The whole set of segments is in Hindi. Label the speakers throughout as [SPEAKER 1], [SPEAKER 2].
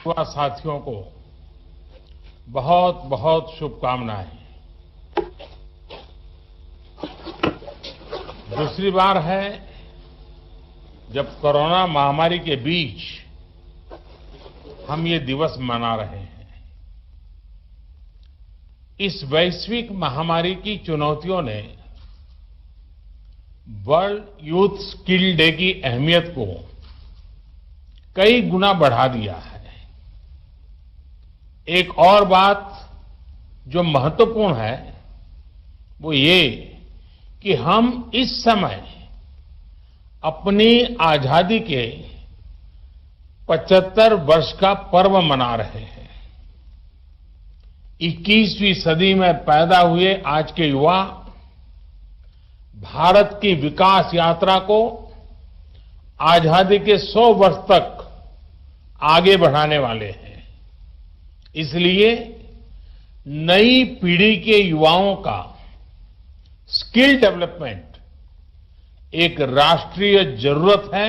[SPEAKER 1] युवा साथियों को बहुत बहुत शुभकामनाएं। दूसरी बार है जब कोरोना महामारी के बीच हम ये दिवस मना रहे हैं। इस वैश्विक महामारी की चुनौतियों ने वर्ल्ड यूथ स्किल डे की अहमियत को कई गुना बढ़ा दिया है। एक और बात जो महत्वपूर्ण है वो ये कि हम इस समय अपनी आजादी के 75 वर्ष का पर्व मना रहे हैं। 21वीं सदी में पैदा हुए आज के युवा भारत की विकास यात्रा को आजादी के 100 वर्ष तक आगे बढ़ाने वाले हैं। इसलिए नई पीढ़ी के युवाओं का स्किल डेवलपमेंट एक राष्ट्रीय जरूरत है।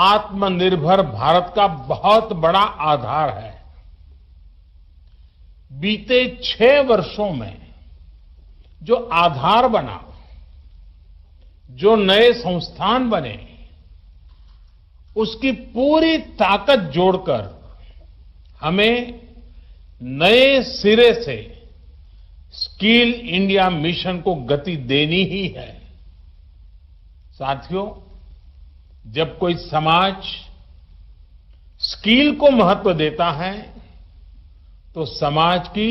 [SPEAKER 1] आत्मनिर्भर भारत का बहुत बड़ा आधार है। बीते 6 वर्षों में जो आधार बना, जो नए संस्थान बने, उसकी पूरी ताकत जोड़कर हमें नए सिरे से स्किल इंडिया मिशन को गति देनी ही है। साथियों, जब कोई समाज स्किल को महत्व देता है तो समाज की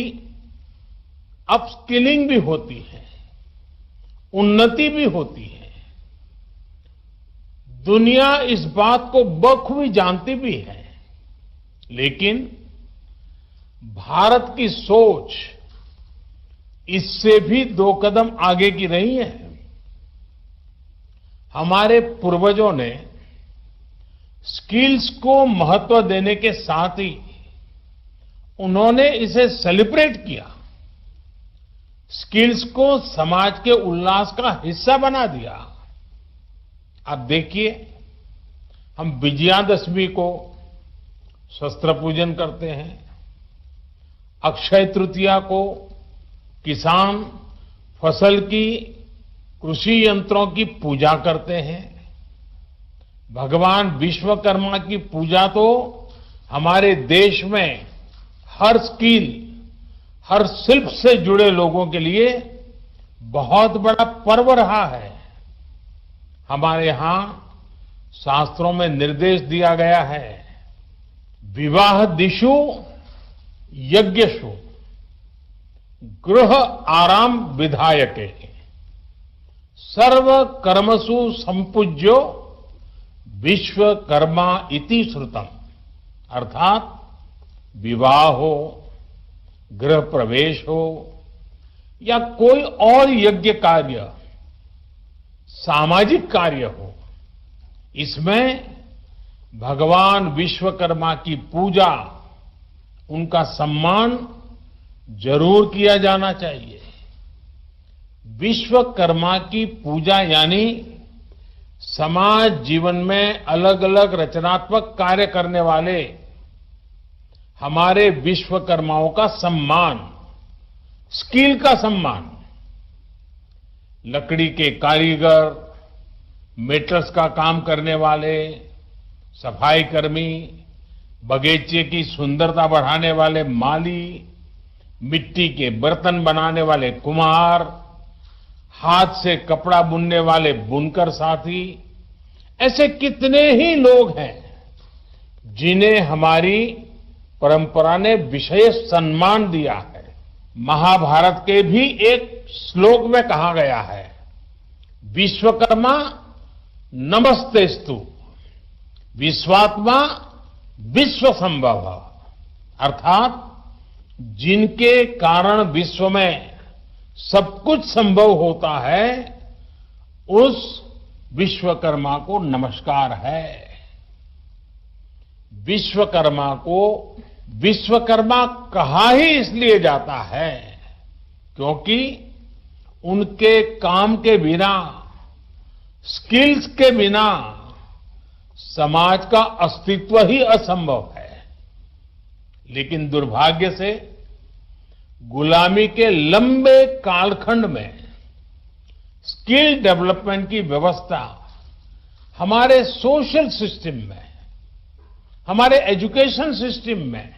[SPEAKER 1] अपस्किलिंग भी होती है, उन्नति भी होती है। दुनिया इस बात को बखूबी जानती भी है, लेकिन भारत की सोच इससे भी 2 कदम आगे की रही है। हमारे पूर्वजों ने स्किल्स को महत्व देने के साथ ही उन्होंने इसे सेलिब्रेट किया, स्किल्स को समाज के उल्लास का हिस्सा बना दिया। आप देखिए, हम विजयादशमी को शस्त्र पूजन करते हैं, अक्षय तृतीया को किसान फसल की कृषि यंत्रों की पूजा करते हैं, भगवान विश्वकर्मा की पूजा तो हमारे देश में हर स्किल, हर शिल्प से जुड़े लोगों के लिए बहुत बड़ा पर्व रहा है। हमारे यहां शास्त्रों में निर्देश दिया गया है, विवाह दिशु यज्ञशु गृह आराम विधायके सर्व कर्मसु संपूज्यो विश्वकर्मा इति श्रुतम। अर्थात विवाह हो, गृह प्रवेश हो या कोई और यज्ञ कार्य, सामाजिक कार्य हो, इसमें भगवान विश्वकर्मा की पूजा, उनका सम्मान जरूर किया जाना चाहिए। विश्वकर्मा की पूजा यानी समाज जीवन में अलग अलग रचनात्मक कार्य करने वाले हमारे विश्वकर्माओं का सम्मान, स्किल का सम्मान। लकड़ी के कारीगर, मेटल्स का काम करने वाले, सफाई कर्मी, बगीचे की सुंदरता बढ़ाने वाले माली, मिट्टी के बर्तन बनाने वाले कुम्हार, हाथ से कपड़ा बुनने वाले बुनकर साथी, ऐसे कितने ही लोग हैं जिन्हें हमारी परंपरा ने विशेष सम्मान दिया है। महाभारत के भी एक श्लोक में कहा गया है, विश्वकर्मा नमस्तेस्तु विश्वात्मा विश्व संभव। अर्थात जिनके कारण विश्व में सब कुछ संभव होता है, उस विश्वकर्मा को नमस्कार है। विश्वकर्मा को विश्वकर्मा कहा ही इसलिए जाता है क्योंकि उनके काम के बिना, स्किल्स के बिना समाज का अस्तित्व ही असंभव है। लेकिन दुर्भाग्य से गुलामी के लंबे कालखंड में स्किल डेवलपमेंट की व्यवस्था हमारे सोशल सिस्टम में, हमारे एजुकेशन सिस्टम में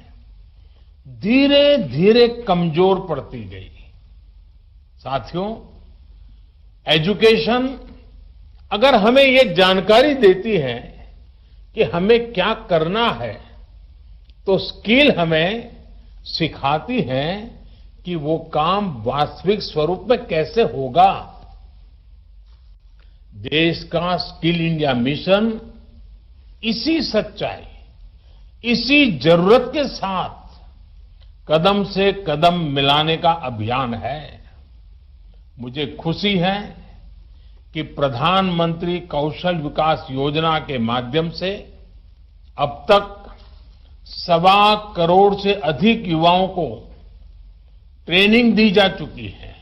[SPEAKER 1] धीरे धीरे कमजोर पड़ती गई। साथियों, एजुकेशन अगर हमें ये जानकारी देती है कि हमें क्या करना है, तो स्किल हमें सिखाती है कि वो काम वास्तविक स्वरूप में कैसे होगा। देश का स्किल इंडिया मिशन इसी सच्चाई, इसी जरूरत के साथ कदम से कदम मिलाने का अभियान है। मुझे खुशी है कि प्रधानमंत्री कौशल विकास योजना के माध्यम से अब तक 1.25 करोड़ से अधिक युवाओं को ट्रेनिंग दी जा चुकी है।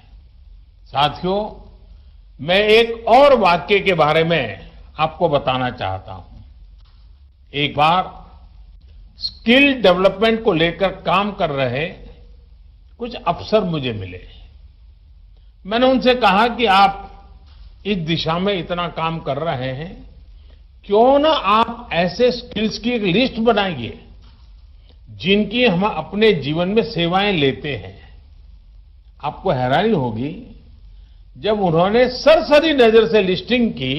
[SPEAKER 1] साथियों, मैं एक और वाक्य के बारे में आपको बताना चाहता हूं। एक बार स्किल डेवलपमेंट को लेकर काम कर रहे कुछ अफसर मुझे मिले। मैंने उनसे कहा कि आप इस दिशा में इतना काम कर रहे हैं, क्यों ना आप ऐसे स्किल्स की एक लिस्ट बनाइए जिनकी हम अपने जीवन में सेवाएं लेते हैं। आपको हैरानी होगी, जब उन्होंने सरसरी नजर से लिस्टिंग की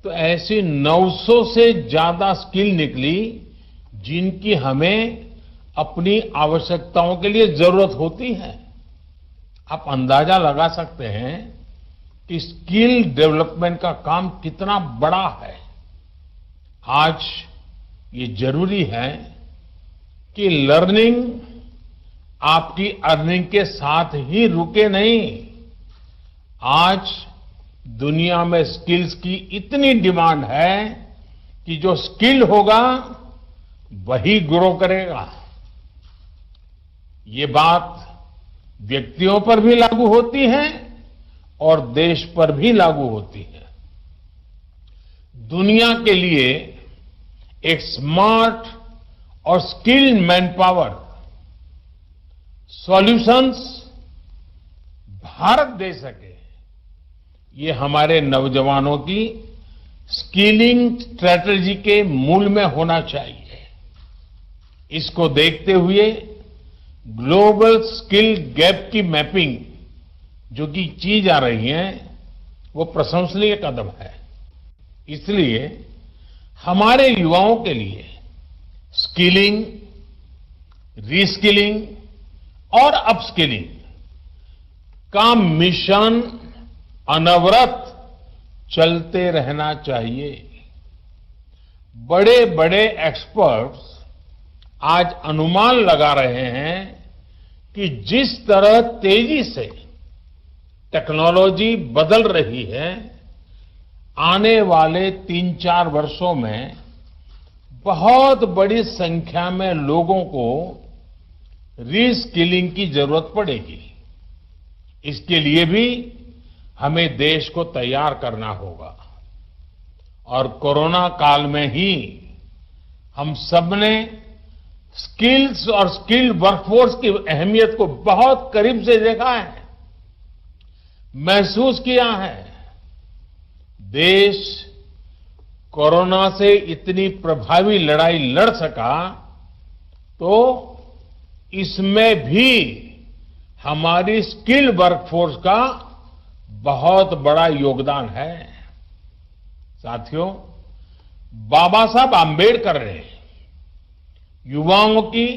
[SPEAKER 1] तो ऐसी 900 से ज्यादा स्किल निकली जिनकी हमें अपनी आवश्यकताओं के लिए जरूरत होती है। आप अंदाजा लगा सकते हैं कि स्किल डेवलपमेंट का काम कितना बड़ा है। आज ये जरूरी है कि लर्निंग आपकी अर्निंग के साथ ही रुके नहीं। आज दुनिया में स्किल्स की इतनी डिमांड है कि जो स्किल होगा वही ग्रो करेगा। ये बात व्यक्तियों पर भी लागू होती है और देश पर भी लागू होती है। दुनिया के लिए एक स्मार्ट और skilled manpower solutions Bharat दे सके, ये हमारे नौजवानों की स्किलिंग स्ट्रैटेजी के मूल में होना चाहिए। इसको देखते हुए ग्लोबल स्किल गैप की मैपिंग जो कि की जा रही है, वो प्रशंसनीय कदम है। इसलिए हमारे युवाओं के लिए स्किलिंग, रीस्किलिंग और अपस्किलिंग का मिशन अनवरत चलते रहना चाहिए। बड़े बड़े एक्सपर्ट्स आज अनुमान लगा रहे हैं कि जिस तरह तेजी से टेक्नोलॉजी बदल रही है, आने वाले 3-4 वर्षों में बहुत बड़ी संख्या में लोगों को रीस्किलिंग की जरूरत पड़ेगी। इसके लिए भी हमें देश को तैयार करना होगा। और कोरोना काल में ही हम सबने स्किल्स और स्किल्ड वर्कफोर्स की अहमियत को बहुत करीब से देखा है, महसूस किया है। देश कोरोना से इतनी प्रभावी लड़ाई लड़ सका तो इसमें भी हमारी स्किल्ड वर्कफोर्स का बहुत बड़ा योगदान है। साथियों, बाबा साहब आंबेडकर ने युवाओं की,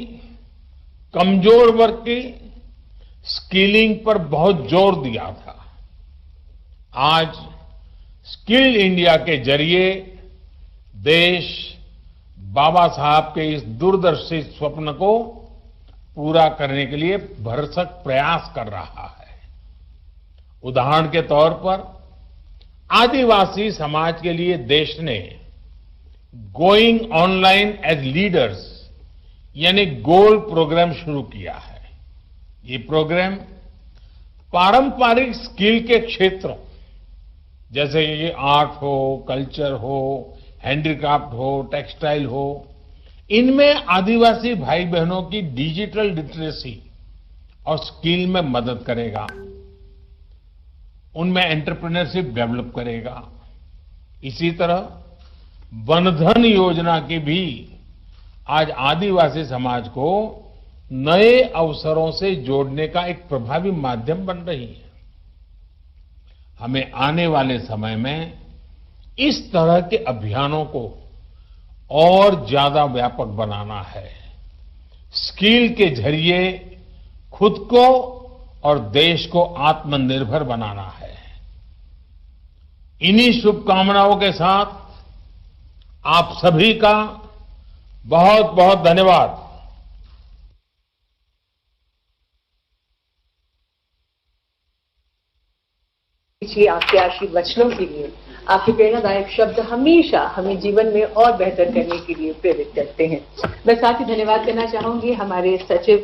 [SPEAKER 1] कमजोर वर्ग की स्किलिंग पर बहुत जोर दिया था। आज स्किल इंडिया के जरिए देश बाबा साहब के इस दूरदर्शी स्वप्न को पूरा करने के लिए भरसक प्रयास कर रहा है। उदाहरण के तौर पर आदिवासी समाज के लिए देश ने गोइंग ऑनलाइन एज लीडर्स यानी गोल प्रोग्राम शुरू किया है। ये प्रोग्राम पारंपरिक स्किल के क्षेत्रों जैसे ये आर्ट हो, कल्चर हो हैंडीक्राफ्ट हो, टेक्सटाइल हो, इनमें आदिवासी भाई बहनों की डिजिटल लिटरेसी और स्किल में मदद करेगा, उनमें एंटरप्रेन्योरशिप डेवलप करेगा। इसी तरह वनधन योजना की भी आज आदिवासी समाज को नए अवसरों से जोड़ने का एक प्रभावी माध्यम बन रही है। हमें आने वाले समय में इस तरह के अभियानों को और ज्यादा व्यापक बनाना है। स्किल के जरिए खुद को और देश को आत्मनिर्भर बनाना है। इन्हीं शुभकामनाओं के साथ आप सभी का बहुत बहुत धन्यवाद।
[SPEAKER 2] आपके आशीर्वचनों के लिए, आपके प्रेरणादायक शब्द हमेशा हमें जीवन में और बेहतर करने के लिए प्रेरित करते हैं। मैं साथ ही धन्यवाद करना चाहूंगी हमारे सचिव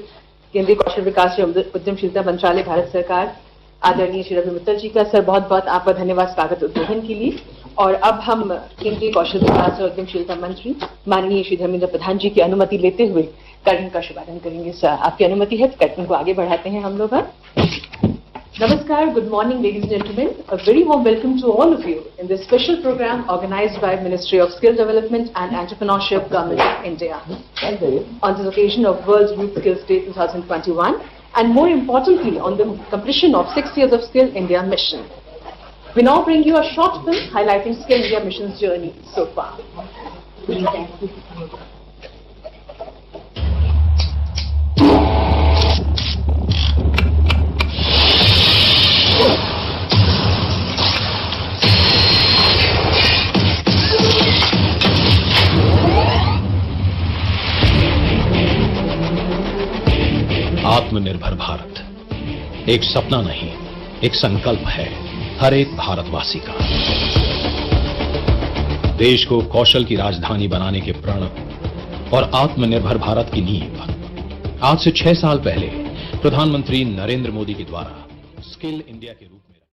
[SPEAKER 2] केंद्रीय कौशल विकास एवं उद्यमशीलता मंत्रालय भारत सरकार आदरणीय श्री रवि मित्तल जी का। सर बहुत बहुत आपका धन्यवाद स्वागत उद्बोधन के लिए। और अब हम केंद्रीय कौशल विकास और उद्यमशीलता मंत्री माननीय श्री धर्मेंद्र प्रधान जी की अनुमति लेते हुए कार्यक्रम का शुभारंभ करेंगे। सर आपकी अनुमति है तो कार्यक्रम को आगे बढ़ाते हैं हम लोग। Namaskar, good morning ladies and gentlemen. A very warm welcome to all of you in this special program organized by Ministry of Skill Development and Entrepreneurship, Government of India. On this occasion of World Youth Skills Day 2021 and more importantly on the completion of 6 years of Skill India mission. We now bring you a short film highlighting Skill India mission's journey so far.
[SPEAKER 3] आत्मनिर्भर भारत एक सपना नहीं, एक संकल्प है हर एक भारतवासी का। देश को कौशल की राजधानी बनाने के प्रण और आत्मनिर्भर भारत की नींव आज से 6 साल पहले प्रधानमंत्री नरेंद्र मोदी के द्वारा स्किल इंडिया के रूप